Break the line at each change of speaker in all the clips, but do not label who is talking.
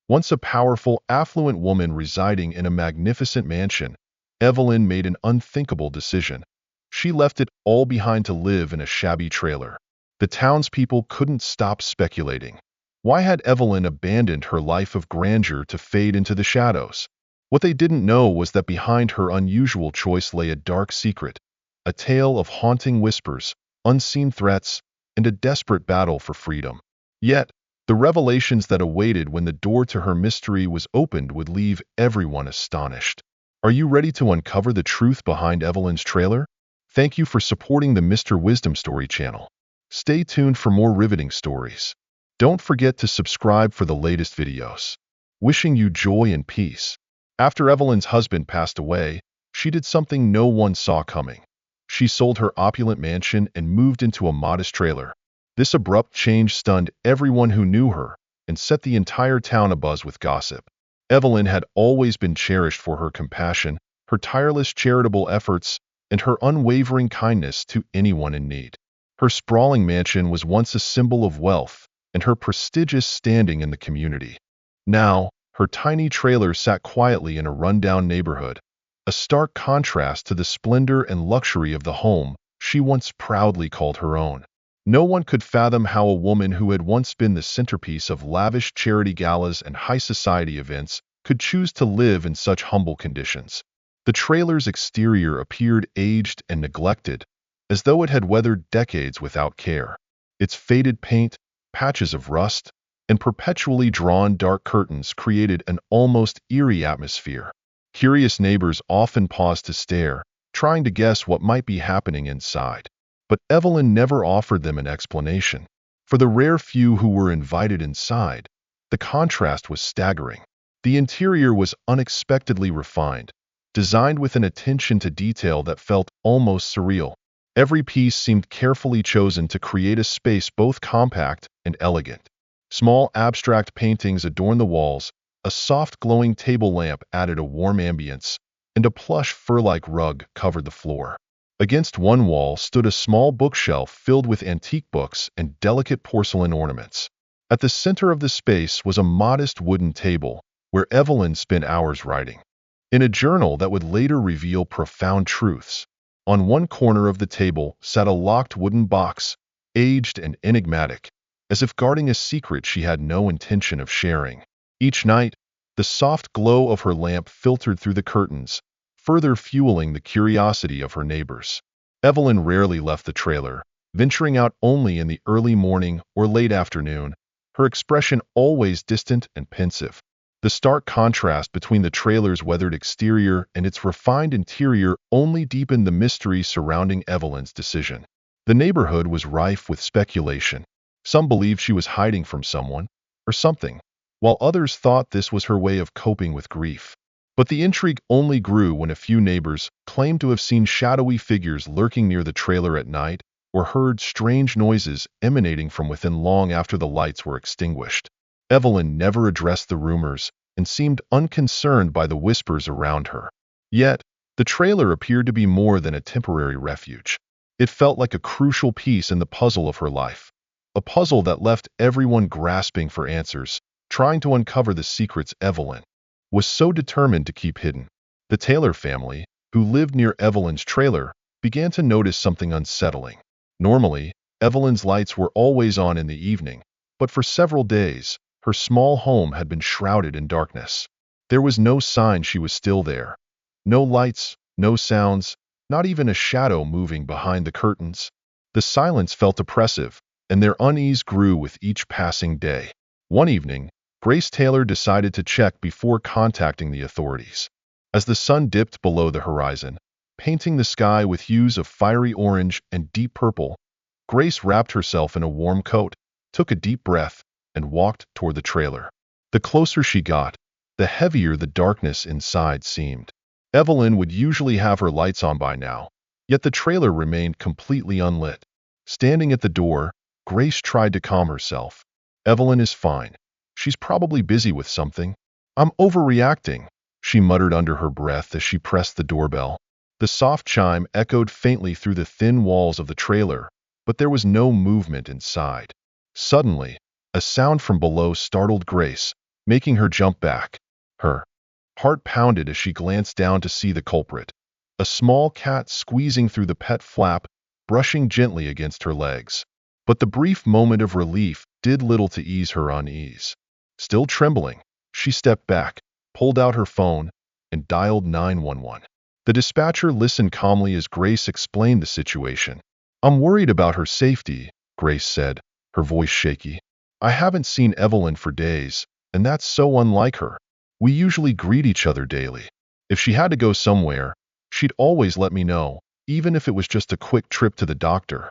Once a powerful, affluent woman residing in a magnificent mansion, Evelyn made an unthinkable decision. She left it all behind to live in a shabby trailer. The townspeople couldn't stop speculating. Why had Evelyn abandoned her life of grandeur to fade into the shadows? What they didn't know was that behind her unusual choice lay a dark secret, a tale of haunting whispers, unseen threats, and a desperate battle for freedom. Yet, the revelations that awaited when the door to her mystery was opened would leave everyone astonished. Are you ready to uncover the truth behind Evelyn's trailer? Thank you for supporting the Mr. Wisdom Story channel. Stay tuned for more riveting stories. Don't forget to subscribe for the latest videos. Wishing you joy and peace. After Evelyn's husband passed away, she did something no one saw coming. She sold her opulent mansion and moved into a modest trailer. This abrupt change stunned everyone who knew her and set the entire town abuzz with gossip. Evelyn had always been cherished for her compassion, her tireless charitable efforts, and her unwavering kindness to anyone in need. Her sprawling mansion was once a symbol of wealth and her prestigious standing in the community. Now, her tiny trailer sat quietly in a rundown neighborhood, a stark contrast to the splendor and luxury of the home she once proudly called her own. No one could fathom how a woman who had once been the centerpiece of lavish charity galas and high society events could choose to live in such humble conditions. The trailer's exterior appeared aged and neglected, as though it had weathered decades without care. Its faded paint, patches of rust, and perpetually drawn dark curtains created an almost eerie atmosphere. Curious neighbors often paused to stare, trying to guess what might be happening inside. But Evelyn never offered them an explanation. For the rare few who were invited inside, the contrast was staggering. The interior was unexpectedly refined, designed with an attention to detail that felt almost surreal. Every piece seemed carefully chosen to create a space both compact and elegant. Small abstract paintings adorned the walls, a soft glowing table lamp added a warm ambience, and a plush fur-like rug covered the floor. Against one wall stood a small bookshelf filled with antique books and delicate porcelain ornaments. At the center of the space was a modest wooden table, where Evelyn spent hours writing. In a journal that would later reveal profound truths. On one corner of the table sat a locked wooden box, aged and enigmatic, as if guarding a secret she had no intention of sharing. Each night, the soft glow of her lamp filtered through the curtains, further fueling the curiosity of her neighbors. Evelyn rarely left the trailer, venturing out only in the early morning or late afternoon, her expression always distant and pensive. The stark contrast between the trailer's weathered exterior and its refined interior only deepened the mystery surrounding Evelyn's decision. The neighborhood was rife with speculation. Some believed she was hiding from someone or something, while others thought this was her way of coping with grief. But the intrigue only grew when a few neighbors claimed to have seen shadowy figures lurking near the trailer at night or heard strange noises emanating from within long after the lights were extinguished. Evelyn never addressed the rumors and seemed unconcerned by the whispers around her. Yet, the trailer appeared to be more than a temporary refuge. It felt like a crucial piece in the puzzle of her life, a puzzle that left everyone grasping for answers, trying to uncover the secrets Evelyn was so determined to keep hidden. The Taylor family, who lived near Evelyn's trailer, began to notice something unsettling. Normally, Evelyn's lights were always on in the evening, but for several days, her small home had been shrouded in darkness. There was no sign she was still there. No lights, no sounds, not even a shadow moving behind the curtains. The silence felt oppressive, and their unease grew with each passing day. One evening, Grace Taylor decided to check before contacting the authorities. As the sun dipped below the horizon, painting the sky with hues of fiery orange and deep purple, Grace wrapped herself in a warm coat, took a deep breath, and walked toward the trailer. The closer she got, the heavier the darkness inside seemed. Evelyn would usually have her lights on by now, yet the trailer remained completely unlit. Standing at the door, Grace tried to calm herself. Evelyn is fine. She's probably busy with something. I'm overreacting, she muttered under her breath as she pressed the doorbell. The soft chime echoed faintly through the thin walls of the trailer, but there was no movement inside. Suddenly, a sound from below startled Grace, making her jump back. Her heart pounded as she glanced down to see the culprit, a small cat squeezing through the pet flap, brushing gently against her legs. But the brief moment of relief did little to ease her unease. Still trembling, she stepped back, pulled out her phone, and dialed 911. The dispatcher listened calmly as Grace explained the situation. "I'm worried about her safety," Grace said, her voice shaky. "I haven't seen Evelyn for days, and that's so unlike her. We usually greet each other daily. If she had to go somewhere, she'd always let me know, even if it was just a quick trip to the doctor."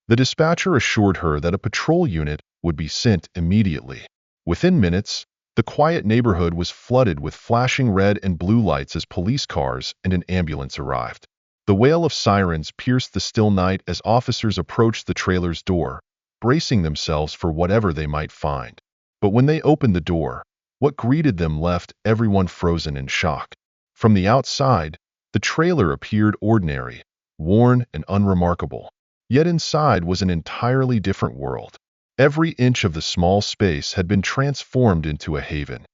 The dispatcher assured her that a patrol unit would be sent immediately. Within minutes, the quiet neighborhood was flooded with flashing red and blue lights as police cars and an ambulance arrived. The wail of sirens pierced the still night as officers approached the trailer's door, bracing themselves for whatever they might find. But when they opened the door, what greeted them left everyone frozen in shock. From the outside, the trailer appeared ordinary, worn and unremarkable. Yet inside was an entirely different world. Every inch of the small space had been transformed into a haven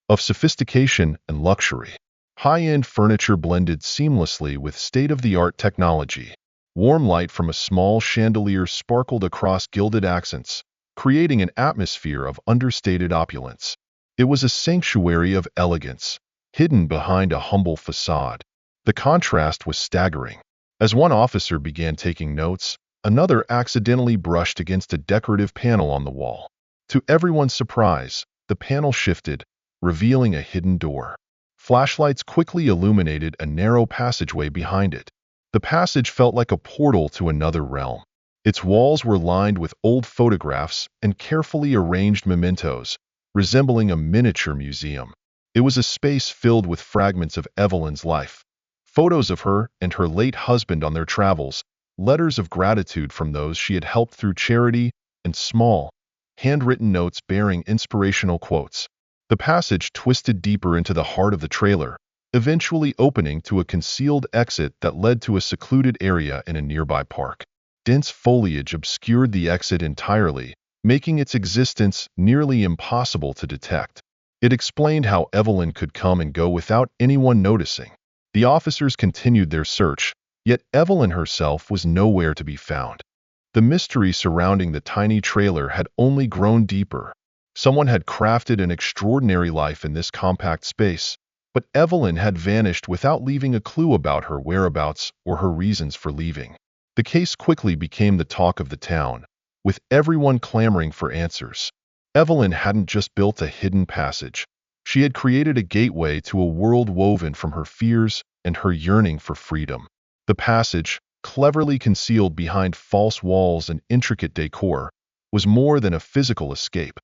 of sophistication and luxury. High-end furniture blended seamlessly with state-of-the-art technology. Warm light from a small chandelier sparkled across gilded accents, creating an atmosphere of understated opulence. It was a sanctuary of elegance, hidden behind a humble facade. The contrast was staggering. As one officer began taking notes, another accidentally brushed against a decorative panel on the wall. To everyone's surprise, the panel shifted, revealing a hidden door. Flashlights quickly illuminated a narrow passageway behind it. The passage felt like a portal to another realm. Its walls were lined with old photographs and carefully arranged mementos, resembling a miniature museum. It was a space filled with fragments of Evelyn's life, photos of her and her late husband on their travels, letters of gratitude from those she had helped through charity, and small, handwritten notes bearing inspirational quotes. The passage twisted deeper into the heart of the trailer, eventually opening to a concealed exit that led to a secluded area in a nearby park. Dense foliage obscured the exit entirely, making its existence nearly impossible to detect. It explained how Evelyn could come and go without anyone noticing. The officers continued their search, yet Evelyn herself was nowhere to be found. The mystery surrounding the tiny trailer had only grown deeper. Someone had crafted an extraordinary life in this compact space, but Evelyn had vanished without leaving a clue about her whereabouts or her reasons for leaving. The case quickly became the talk of the town, with everyone clamoring for answers. Evelyn hadn't just built a hidden passage. She had created a gateway to a world woven from her fears and her yearning for freedom. The passage, cleverly concealed behind false walls and intricate decor, was more than a physical escape.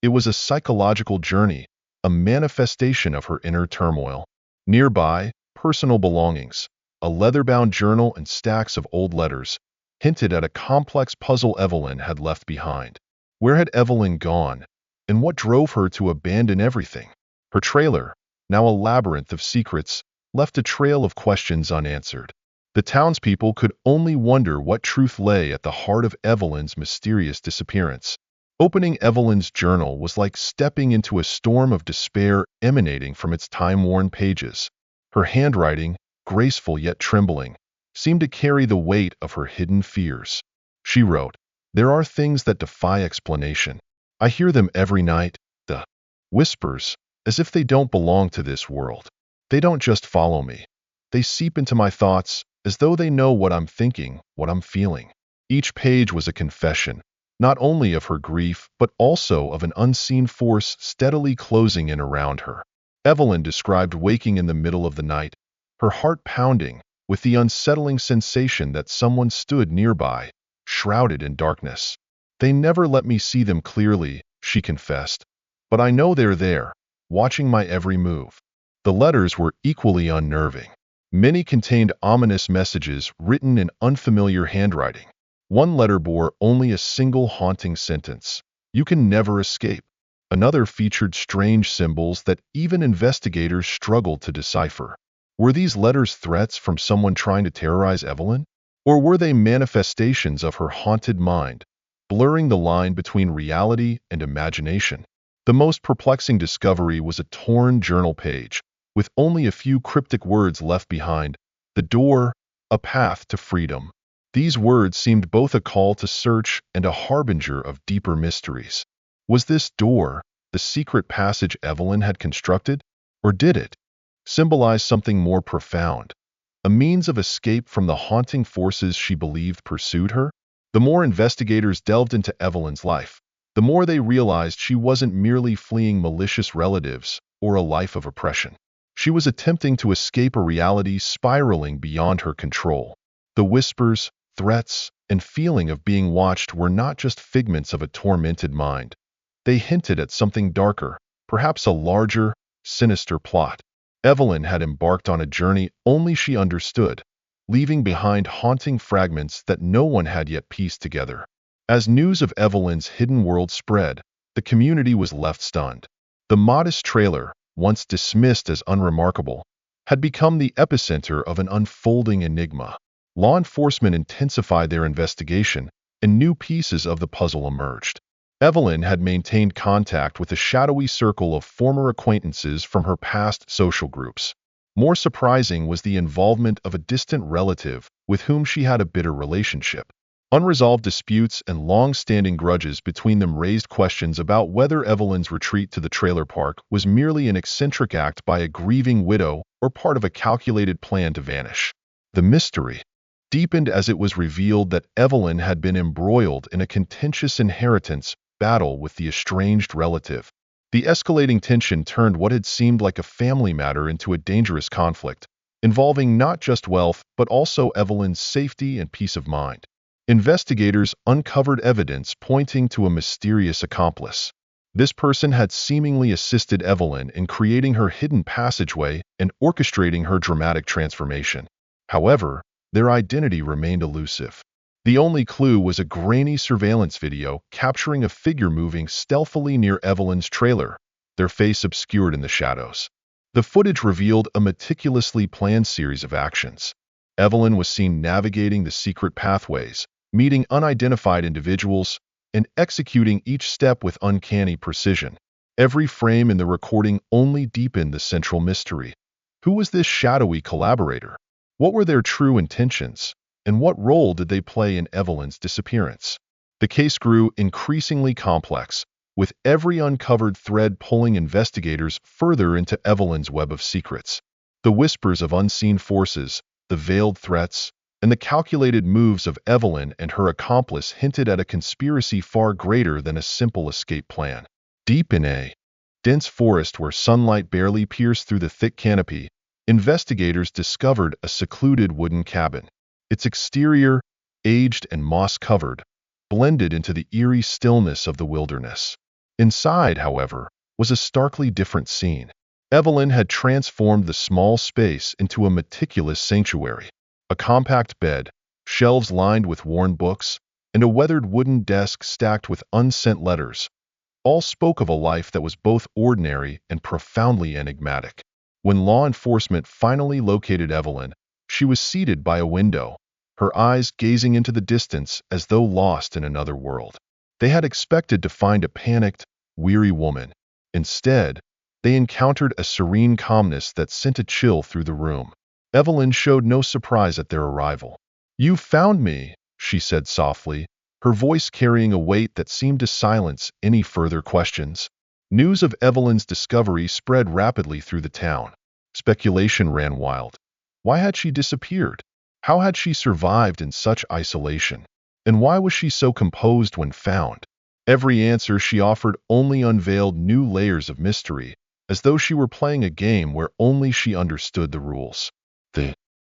It was a psychological journey, a manifestation of her inner turmoil. Nearby, personal belongings, a leather-bound journal and stacks of old letters, hinted at a complex puzzle Evelyn had left behind. Where had Evelyn gone, and what drove her to abandon everything? Her trailer, now a labyrinth of secrets, left a trail of questions unanswered. The townspeople could only wonder what truth lay at the heart of Evelyn's mysterious disappearance. Opening Evelyn's journal was like stepping into a storm of despair emanating from its time-worn pages. Her handwriting, graceful yet trembling, seemed to carry the weight of her hidden fears. She wrote, "There are things that defy explanation. I hear them every night, the whispers, as if they don't belong to this world. They don't just follow me. They seep into my thoughts, as though they know what I'm thinking, what I'm feeling." Each page was a confession, not only of her grief, but also of an unseen force steadily closing in around her. Evelyn described waking in the middle of the night, her heart pounding, with the unsettling sensation that someone stood nearby, shrouded in darkness. "They never let me see them clearly," she confessed, "but I know they're there, watching my every move." The letters were equally unnerving. Many contained ominous messages written in unfamiliar handwriting. One letter bore only a single haunting sentence, "You can never escape." Another featured strange symbols that even investigators struggled to decipher. Were these letters threats from someone trying to terrorize Evelyn? Or were they manifestations of her haunted mind, blurring the line between reality and imagination? The most perplexing discovery was a torn journal page, with only a few cryptic words left behind: the door, a path to freedom. These words seemed both a call to search and a harbinger of deeper mysteries. Was this door the secret passage Evelyn had constructed, or did it symbolize something more profound, a means of escape from the haunting forces she believed pursued her? The more investigators delved into Evelyn's life, the more they realized she wasn't merely fleeing malicious relatives or a life of oppression. She was attempting to escape a reality spiraling beyond her control. The whispers, threats, and feeling of being watched were not just figments of a tormented mind. They hinted at something darker, perhaps a larger, sinister plot. Evelyn had embarked on a journey only she understood, leaving behind haunting fragments that no one had yet pieced together. As news of Evelyn's hidden world spread, the community was left stunned. The modest trailer, once dismissed as unremarkable, had become the epicenter of an unfolding enigma. Law enforcement intensified their investigation, and new pieces of the puzzle emerged. Evelyn had maintained contact with a shadowy circle of former acquaintances from her past social groups. More surprising was the involvement of a distant relative with whom she had a bitter relationship. Unresolved disputes and long-standing grudges between them raised questions about whether Evelyn's retreat to the trailer park was merely an eccentric act by a grieving widow or part of a calculated plan to vanish. The mystery deepened as it was revealed that Evelyn had been embroiled in a contentious inheritance battle with the estranged relative. The escalating tension turned what had seemed like a family matter into a dangerous conflict, involving not just wealth but also Evelyn's safety and peace of mind. Investigators uncovered evidence pointing to a mysterious accomplice. This person had seemingly assisted Evelyn in creating her hidden passageway and orchestrating her dramatic transformation. However, their identity remained elusive. The only clue was a grainy surveillance video capturing a figure moving stealthily near Evelyn's trailer, their face obscured in the shadows. The footage revealed a meticulously planned series of actions. Evelyn was seen navigating the secret pathways, meeting unidentified individuals, and executing each step with uncanny precision. Every frame in the recording only deepened the central mystery. Who was this shadowy collaborator? What were their true intentions, and what role did they play in Evelyn's disappearance? The case grew increasingly complex, with every uncovered thread pulling investigators further into Evelyn's web of secrets. The whispers of unseen forces, the veiled threats, and the calculated moves of Evelyn and her accomplice hinted at a conspiracy far greater than a simple escape plan. Deep in a dense forest where sunlight barely pierced through the thick canopy, investigators discovered a secluded wooden cabin. Its exterior, aged and moss-covered, blended into the eerie stillness of the wilderness. Inside, however, was a starkly different scene. Evelyn had transformed the small space into a meticulous sanctuary. A compact bed, shelves lined with worn books, and a weathered wooden desk stacked with unsent letters, all spoke of a life that was both ordinary and profoundly enigmatic. When law enforcement finally located Evelyn, she was seated by a window, her eyes gazing into the distance as though lost in another world. They had expected to find a panicked, weary woman. Instead, they encountered a serene calmness that sent a chill through the room. Evelyn showed no surprise at their arrival. "You found me," she said softly, her voice carrying a weight that seemed to silence any further questions. News of Evelyn's discovery spread rapidly through the town. Speculation ran wild. Why had she disappeared? How had she survived in such isolation? And why was she so composed when found? Every answer she offered only unveiled new layers of mystery, as though she were playing a game where only she understood the rules. The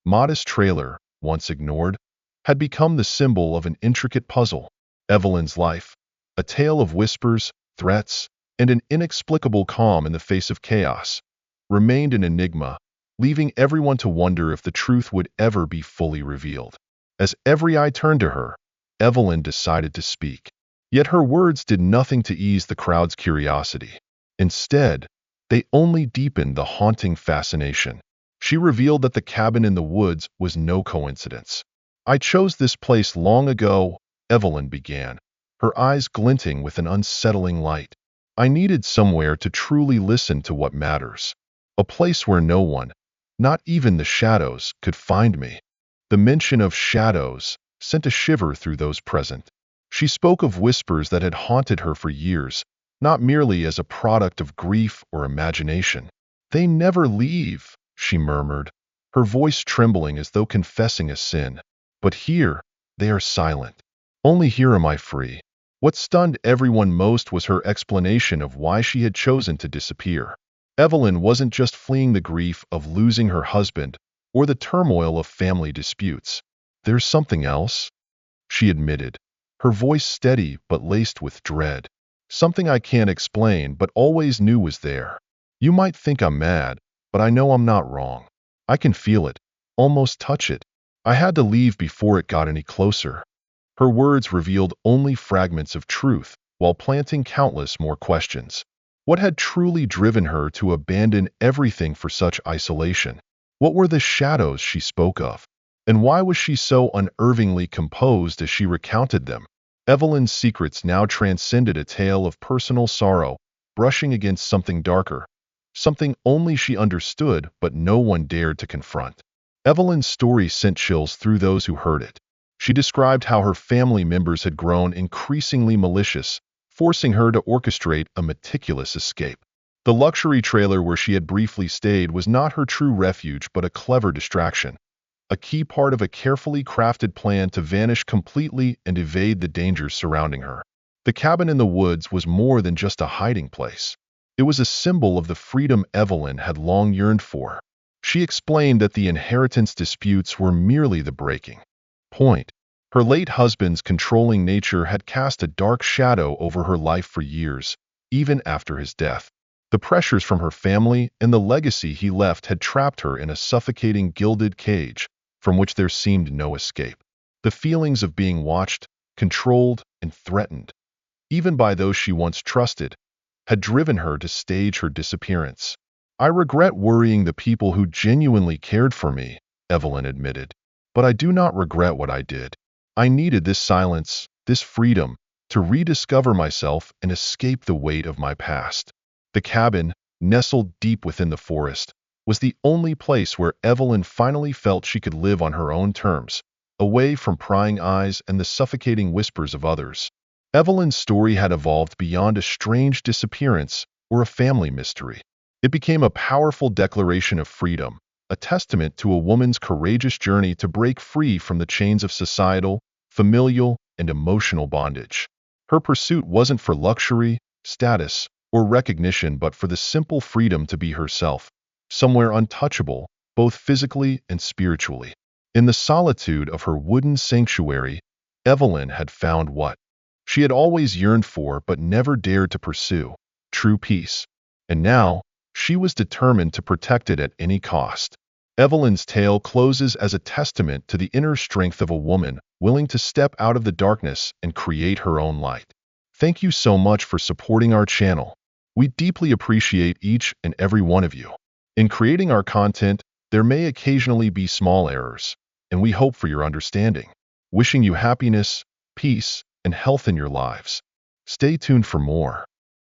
modest trailer, once ignored, had become the symbol of an intricate puzzle. Evelyn's life, a tale of whispers, threats, and an inexplicable calm in the face of chaos, remained an enigma, leaving everyone to wonder if the truth would ever be fully revealed. As every eye turned to her, Evelyn decided to speak. Yet her words did nothing to ease the crowd's curiosity. Instead, they only deepened the haunting fascination. She revealed that the cabin in the woods was no coincidence. "I chose this place long ago," Evelyn began, her eyes glinting with an unsettling light. I needed somewhere to truly listen to what matters. A place where no one, not even the shadows, could find me. The mention of shadows sent a shiver through those present. She spoke of whispers that had haunted her for years, not merely as a product of grief or imagination. They never leave, she murmured, her voice trembling as though confessing a sin. But here, they are silent. Only here am I free. What stunned everyone most was her explanation of why she had chosen to disappear. Evelyn wasn't just fleeing the grief of losing her husband or the turmoil of family disputes. There's something else, she admitted, her voice steady but laced with dread. Something I can't explain but always knew was there. You might think I'm mad, but I know I'm not wrong. I can feel it, almost touch it. I had to leave before it got any closer. Her words revealed only fragments of truth, while planting countless more questions. What had truly driven her to abandon everything for such isolation? What were the shadows she spoke of? And why was she so unervingly composed as she recounted them? Evelyn's secrets now transcended a tale of personal sorrow, brushing against something darker, something only she understood but no one dared to confront. Evelyn's story sent chills through those who heard it. She described how her family members had grown increasingly malicious, forcing her to orchestrate a meticulous escape. The luxury trailer where she had briefly stayed was not her true refuge but a clever distraction, a key part of a carefully crafted plan to vanish completely and evade the dangers surrounding her. The cabin in the woods was more than just a hiding place. It was a symbol of the freedom Evelyn had long yearned for. She explained that the inheritance disputes were merely the breaking point. Her late husband's controlling nature had cast a dark shadow over her life for years, even after his death. The pressures from her family and the legacy he left had trapped her in a suffocating gilded cage, from which there seemed no escape. The feelings of being watched, controlled, and threatened, even by those she once trusted, had driven her to stage her disappearance. I regret worrying the people who genuinely cared for me, Evelyn admitted, but I do not regret what I did. I needed this silence, this freedom, to rediscover myself and escape the weight of my past. The cabin, nestled deep within the forest, was the only place where Evelyn finally felt she could live on her own terms, away from prying eyes and the suffocating whispers of others. Evelyn's story had evolved beyond a strange disappearance or a family mystery. It became a powerful declaration of freedom, a testament to a woman's courageous journey to break free from the chains of societal, familial, and emotional bondage. Her pursuit wasn't for luxury, status, or recognition but for the simple freedom to be herself, somewhere untouchable, both physically and spiritually. In the solitude of her wooden sanctuary, Evelyn had found what she had always yearned for but never dared to pursue: true peace. And now, she was determined to protect it at any cost. Evelyn's tale closes as a testament to the inner strength of a woman willing to step out of the darkness and create her own light. Thank you so much for supporting our channel. We deeply appreciate each and every one of you. In creating our content, there may occasionally be small errors, and we hope for your understanding. Wishing you happiness, peace, and health in your lives. Stay tuned for more.